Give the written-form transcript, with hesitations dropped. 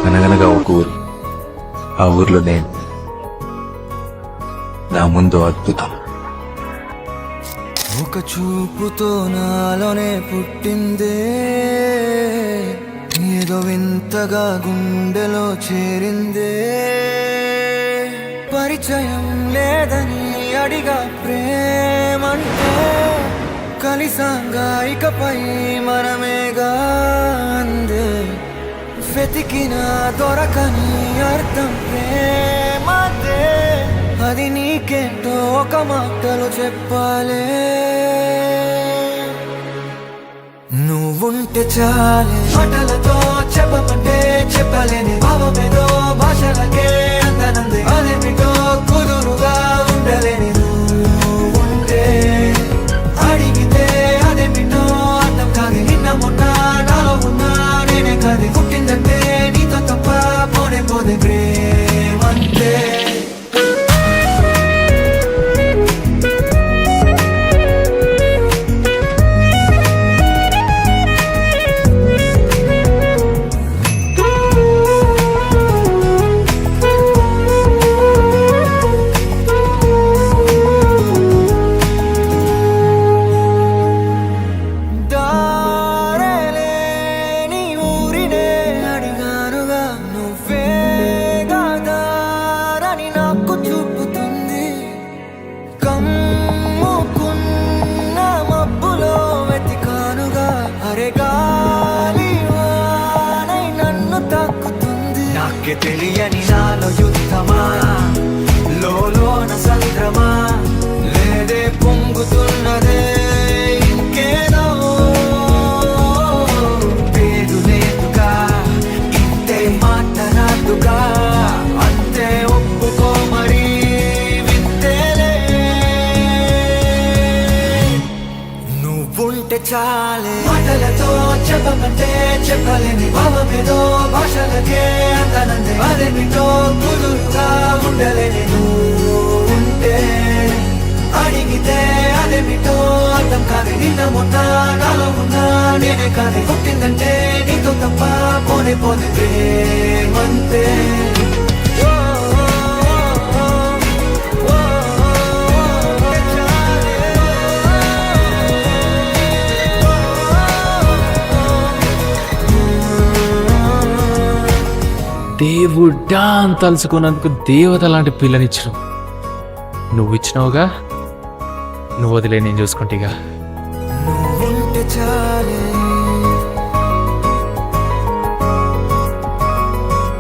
అనగనగా ఒక ఊరు, ఆ ఊర్లో నేను, నా ముందు అద్భుతం. ఒక చూపుతో నాలోనే పుట్టిందే, ఏదో వింతగా గుండెలో చేరిందే. పరిచయం లేదని అడిగా ప్రేమంటే, కలిసాంగా ఇకపై మనమేగా అందే. వెతికిన దొరకని అర్థం ప్రేమదే, అది నీకేంటో ఒక మాటలో చెప్పాలే. నువ్వుంటే చాలే, మాటలతో చెప్పమంటే చెప్పలేని భావమేదో భాషలకే అందనంది. అదేమిటో కుదురుగా ఉండలేని నువ్వుంటే, అడిగితే అదేమిటో అర్థం కాదు. నిన్న మొన్న నాలో ఉన్నా నేనే కాదు, పుట్టిందంటే నీతో తప్ప పోనే పోదే ప్రేమంతే. నాకే తెలియని నాలో యుద్ధమా, లోన సంద్రమా, లేదే పొంగుతున్నదే ఇంకేదో. పేరు లేదుగా, ఇంతే మాట్లాడుగా, అంతే ఒప్పుకో మరి వింతేలే. నువ్వుంటే చాలే, మాటలతో చెప్పమంటే చెప్పలేని భావమేదో భాషలకే అందనంది. అదేమిటో కుదురుగా ఉండలేని నువ్వుంటే, అడిగితే అదేమిటో అర్థం కాదు. నిన్న మొన్న నాలో ఉన్నా నేనే కాదు, పుట్టిందంటే నీతో తప్ప పోనే పోతే ప్రేమంతే. దేవుడా అని తలుచుకున్నందుకు దేవత లాంటి పిల్లనిచ్చిన నువ్వు ఇచ్చినావుగా, నువ్వు వదిలే నేను చూసుకుంటేగా. నువ్వుంటే చాలే.